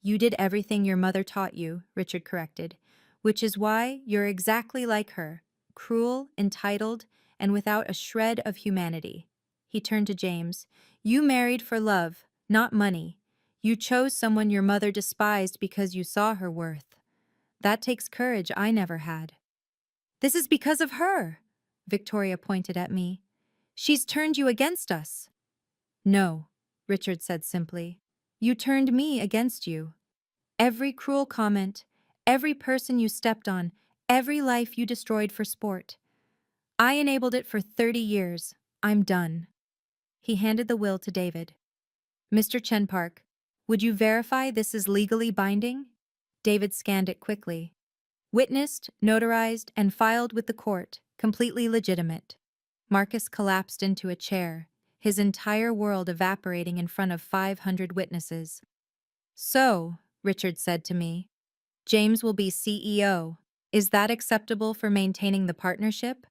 You did everything your mother taught you, Richard corrected, which is why you're exactly like her, cruel, entitled, and without a shred of humanity. He turned to James. You married for love, not money. You chose someone your mother despised because you saw her worth. That takes courage I never had. This is because of her, Victoria pointed at me. She's turned you against us. No, Richard said simply. You turned me against you. Every cruel comment, every person you stepped on, every life you destroyed for sport. I enabled it for 30 years. I'm done. He handed the will to David. Mr. Chenpark, would you verify this is legally binding? David scanned it quickly. Witnessed, notarized, and filed with the court, completely legitimate. Marcus collapsed into a chair, his entire world evaporating in front of 500 witnesses. So, Richard said to me, James will be CEO. Is that acceptable for maintaining the partnership?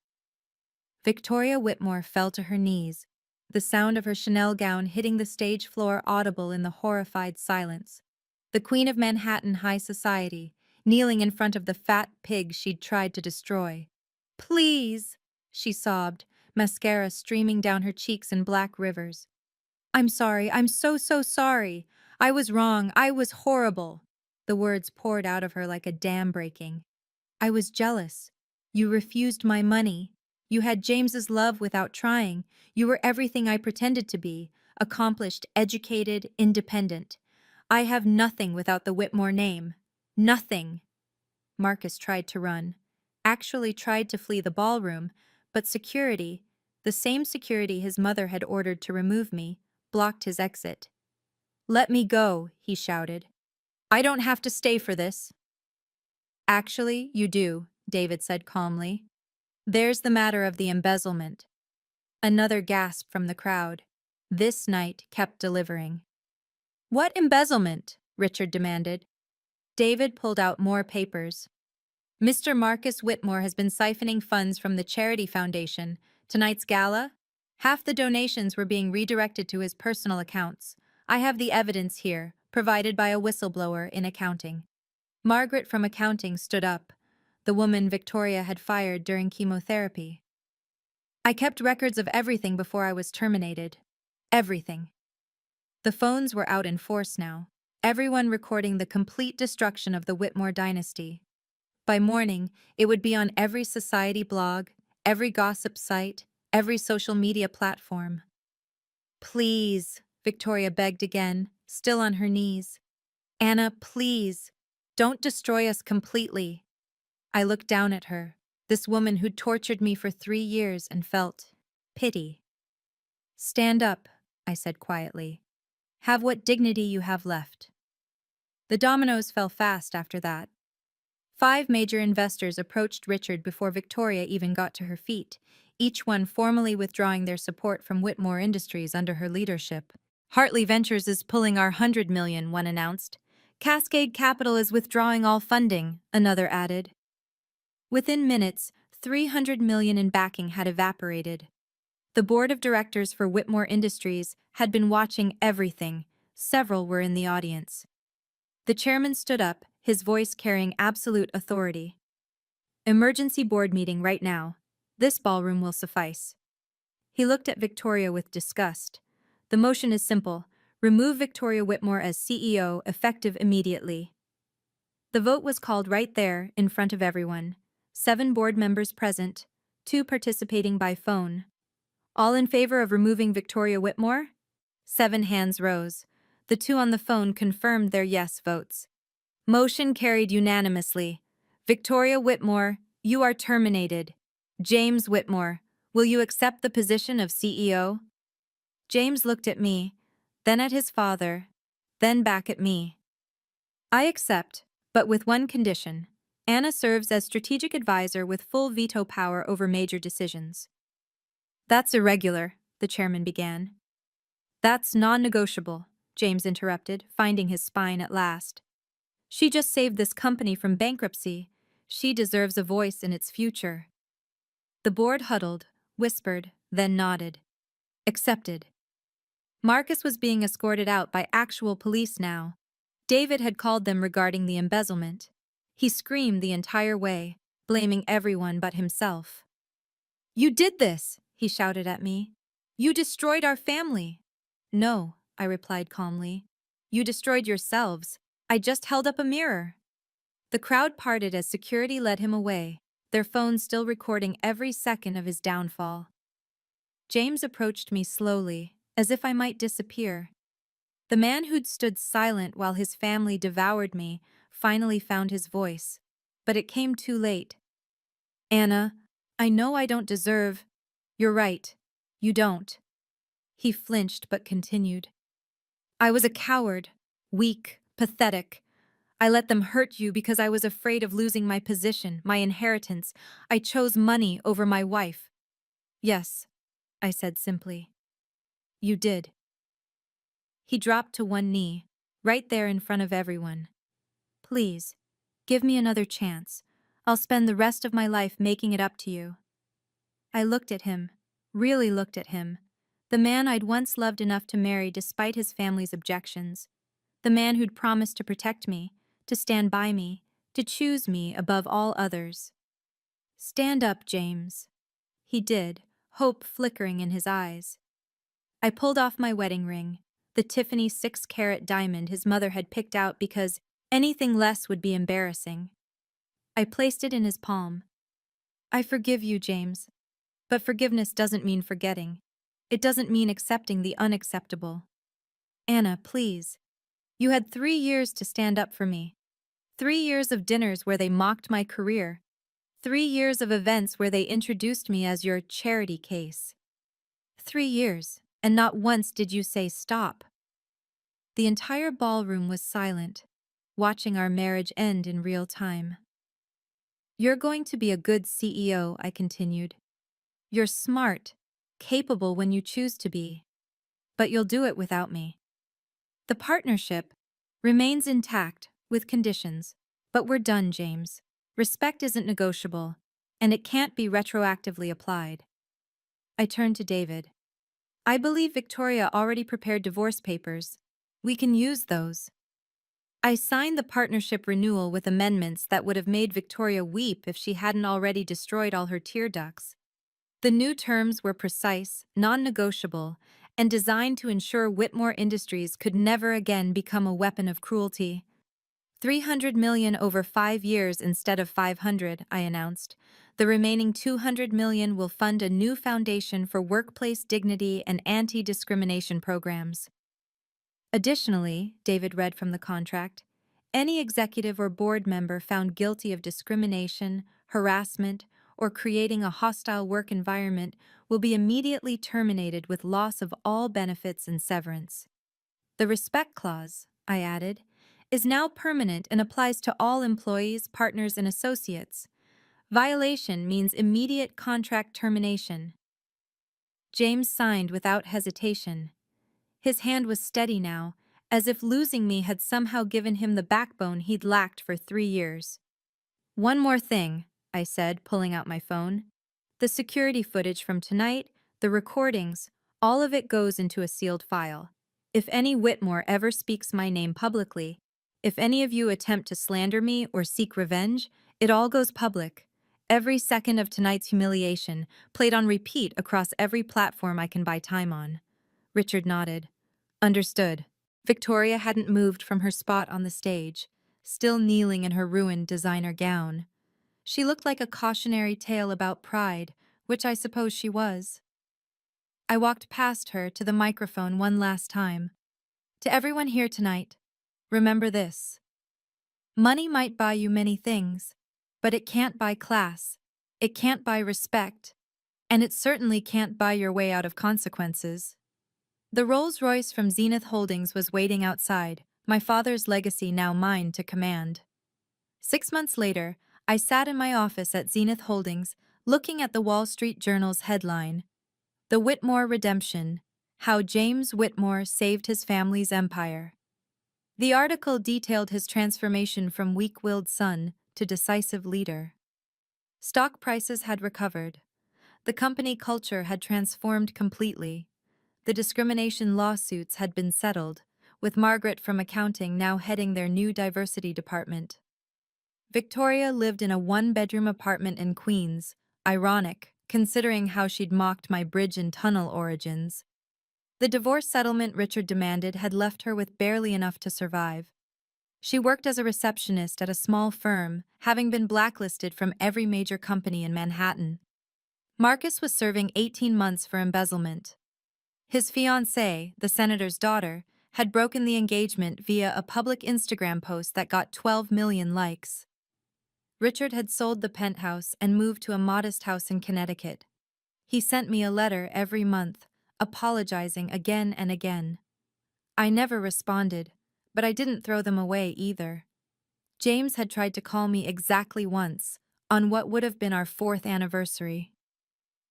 Victoria Whitmore fell to her knees, the sound of her Chanel gown hitting the stage floor audible in the horrified silence. The Queen of Manhattan high society, kneeling in front of the fat pig she'd tried to destroy. Please, she sobbed, mascara streaming down her cheeks in black rivers. I'm sorry, I'm so sorry. I was wrong, I was horrible. The words poured out of her like a dam breaking. I was jealous. You refused my money. You had James's love without trying. You were everything I pretended to be, accomplished, educated, independent. I have nothing without the Whitmore name. Nothing. Marcus tried to run. Actually tried to flee the ballroom, but security, the same security his mother had ordered to remove me, blocked his exit. Let me go, he shouted. I don't have to stay for this. Actually, you do, David said calmly. There's the matter of the embezzlement. Another gasp from the crowd. This night kept delivering. What embezzlement? Richard demanded. David pulled out more papers. Mr. Marcus Whitmore has been siphoning funds from the Charity Foundation. Tonight's gala? Half the donations were being redirected to his personal accounts. I have the evidence here, provided by a whistleblower in accounting. Margaret from accounting stood up, the woman Victoria had fired during chemotherapy. I kept records of everything before I was terminated. Everything. The phones were out in force now, everyone recording the complete destruction of the Whitmore dynasty. By morning, it would be on every society blog, every gossip site, every social media platform. Please, Victoria begged again, still on her knees. Anna, please, don't destroy us completely. I looked down at her, this woman who'd tortured me for 3 years, and felt pity. Stand up, I said quietly. Have what dignity you have left. The dominoes fell fast after that. 5 major investors approached Richard before Victoria even got to her feet, each one formally withdrawing their support from Whitmore Industries under her leadership. Hartley Ventures is pulling our $100 million, one announced. Cascade Capital is withdrawing all funding, another added. Within minutes, $300 million in backing had evaporated. The board of directors for Whitmore Industries had been watching everything. Several were in the audience. The chairman stood up, his voice carrying absolute authority. Emergency board meeting right now. This ballroom will suffice. He looked at Victoria with disgust. The motion is simple. Remove Victoria Whitmore as CEO, effective immediately. The vote was called right there, in front of everyone. 7 board members present, 2 participating by phone. All in favor of removing Victoria Whitmore? 7 hands rose. The 2 on the phone confirmed their yes votes. Motion carried unanimously. Victoria Whitmore, you are terminated. James Whitmore, will you accept the position of CEO? James looked at me, then at his father, then back at me. I accept, but with one condition. Anna serves as strategic advisor with full veto power over major decisions. That's irregular, the chairman began. That's non-negotiable, James interrupted, finding his spine at last. She just saved this company from bankruptcy. She deserves a voice in its future. The board huddled, whispered, then nodded. Accepted. Marcus was being escorted out by actual police now. David had called them regarding the embezzlement. He screamed the entire way, blaming everyone but himself. You did this, he shouted at me. You destroyed our family. No, I replied calmly. You destroyed yourselves. I just held up a mirror. The crowd parted as security led him away, their phones still recording every second of his downfall. James approached me slowly, as if I might disappear. The man who'd stood silent while his family devoured me finally found his voice, but it came too late. Anna, I know I don't deserve. You're right. You don't. He flinched but continued. I was a coward, weak, pathetic. I let them hurt you because I was afraid of losing my position, my inheritance. I chose money over my wife. Yes, I said simply. You did. He dropped to one knee, right there in front of everyone. Please, give me another chance. I'll spend the rest of my life making it up to you. I looked at him, really looked at him. The man I'd once loved enough to marry despite his family's objections. The man who'd promised to protect me, to stand by me, to choose me above all others. Stand up, James. He did, hope flickering in his eyes. I pulled off my wedding ring, the Tiffany 6-carat diamond his mother had picked out because anything less would be embarrassing. I placed it in his palm. I forgive you, James. But forgiveness doesn't mean forgetting. It doesn't mean accepting the unacceptable. Anna, please. You had 3 years to stand up for me. 3 years of dinners where they mocked my career. 3 years of events where they introduced me as your charity case. 3 years, and not once did you say stop. The entire ballroom was silent, watching our marriage end in real time. You're going to be a good CEO, I continued. You're smart, capable when you choose to be. But you'll do it without me. The partnership remains intact, with conditions. But we're done, James. Respect isn't negotiable, and it can't be retroactively applied. I turned to David. I believe Victoria already prepared divorce papers. We can use those. I signed the partnership renewal with amendments that would have made Victoria weep if she hadn't already destroyed all her tear ducts. The new terms were precise, non-negotiable, and designed to ensure Whitmore Industries could never again become a weapon of cruelty. $300 million over 5 years instead of 500, I announced. The remaining $200 million will fund a new foundation for workplace dignity and anti-discrimination programs. Additionally, David read from the contract, any executive or board member found guilty of discrimination, harassment, or creating a hostile work environment will be immediately terminated with loss of all benefits and severance. The respect clause, I added, is now permanent and applies to all employees, partners, and associates. Violation means immediate contract termination. James signed without hesitation. His hand was steady now, as if losing me had somehow given him the backbone he'd lacked for 3 years. One more thing, I said, pulling out my phone. The security footage from tonight, the recordings, all of it goes into a sealed file. If any Whitmore ever speaks my name publicly, if any of you attempt to slander me or seek revenge, it all goes public. Every second of tonight's humiliation, played on repeat across every platform I can buy time on. Richard nodded. Understood. Victoria hadn't moved from her spot on the stage, still kneeling in her ruined designer gown. She looked like a cautionary tale about pride, which I suppose she was. I walked past her to the microphone one last time. To everyone here tonight, remember this. Money might buy you many things, but it can't buy class, it can't buy respect, and it certainly can't buy your way out of consequences. The Rolls-Royce from Zenith Holdings was waiting outside, my father's legacy now mine to command. 6 months later, I sat in my office at Zenith Holdings, looking at the Wall Street Journal's headline, The Whitmore Redemption: How James Whitmore Saved His Family's Empire. The article detailed his transformation from weak-willed son to decisive leader. Stock prices had recovered. The company culture had transformed completely. The discrimination lawsuits had been settled, with Margaret from accounting now heading their new diversity department. Victoria lived in a one-bedroom apartment in Queens, ironic, considering how she'd mocked my bridge and tunnel origins. The divorce settlement Richard demanded had left her with barely enough to survive. She worked as a receptionist at a small firm, having been blacklisted from every major company in Manhattan. Marcus was serving 18 months for embezzlement. His fiancée, the senator's daughter, had broken the engagement via a public Instagram post that got 12 million likes. Richard had sold the penthouse and moved to a modest house in Connecticut. He sent me a letter every month, apologizing again and again. I never responded, but I didn't throw them away either. James had tried to call me exactly once, on what would have been our 4th anniversary.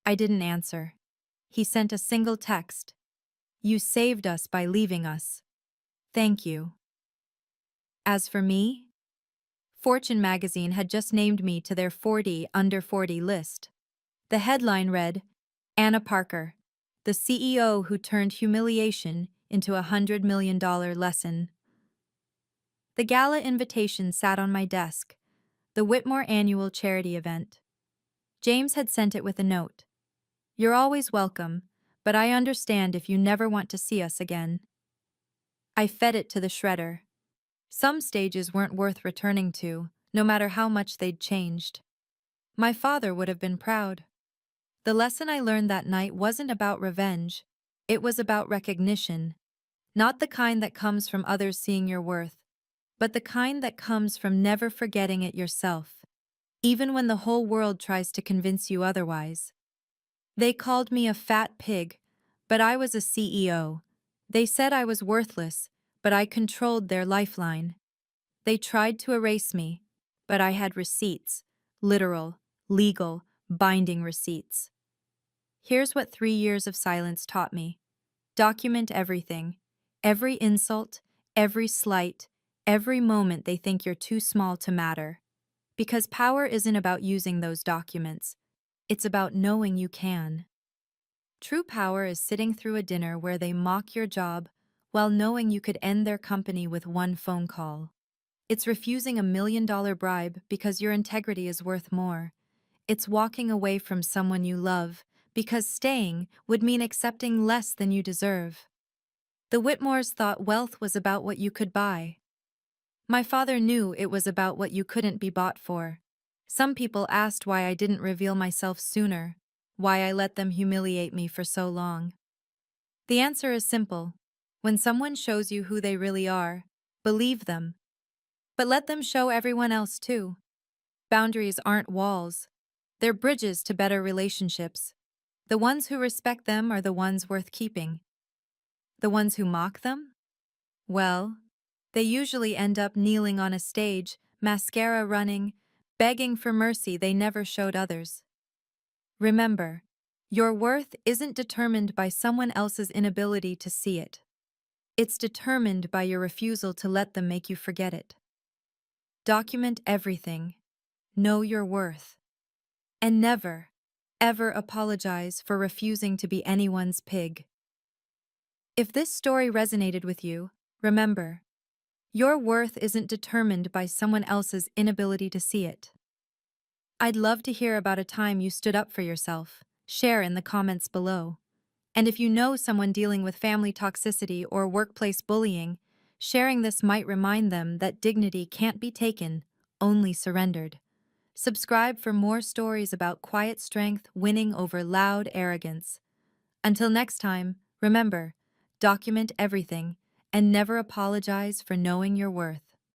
I didn't answer. He sent a single text. You saved us by leaving us. Thank you. As for me, Fortune magazine had just named me to their 40 under 40 list. The headline read, Anna Parker, the CEO who turned humiliation into $100 million lesson. The gala invitation sat on my desk, the Whitmore annual charity event. James had sent it with a note. You're always welcome, but I understand if you never want to see us again. I fed it to the shredder. Some stages weren't worth returning to, no matter how much they'd changed. My father would have been proud. The lesson I learned that night wasn't about revenge. It was about recognition. Not the kind that comes from others seeing your worth, but the kind that comes from never forgetting it yourself, even when the whole world tries to convince you otherwise. They called me a fat pig, but I was a CEO. They said I was worthless, but I controlled their lifeline. They tried to erase me, but I had receipts, literal, legal, binding receipts. Here's what 3 years of silence taught me. Document everything, every insult, every slight, every moment they think you're too small to matter. Because power isn't about using those documents. It's about knowing you can. True power is sitting through a dinner where they mock your job while knowing you could end their company with one phone call. It's refusing $1 million bribe because your integrity is worth more. It's walking away from someone you love because staying would mean accepting less than you deserve. The Whitmores thought wealth was about what you could buy. My father knew it was about what you couldn't be bought for. Some people asked why I didn't reveal myself sooner, why I let them humiliate me for so long. The answer is simple. When someone shows you who they really are, believe them. But let them show everyone else too. Boundaries aren't walls, they're bridges to better relationships. The ones who respect them are the ones worth keeping. The ones who mock them? Well, they usually end up kneeling on a stage, mascara running, begging for mercy they never showed others. Remember, your worth isn't determined by someone else's inability to see it. It's determined by your refusal to let them make you forget it. Document everything. Know your worth. And never, ever apologize for refusing to be anyone's pig. If this story resonated with you, remember, your worth isn't determined by someone else's inability to see it. I'd love to hear about a time you stood up for yourself. Share in the comments below. And if you know someone dealing with family toxicity or workplace bullying, sharing this might remind them that dignity can't be taken, only surrendered. Subscribe for more stories about quiet strength winning over loud arrogance. Until next time, remember, document everything and never apologize for knowing your worth.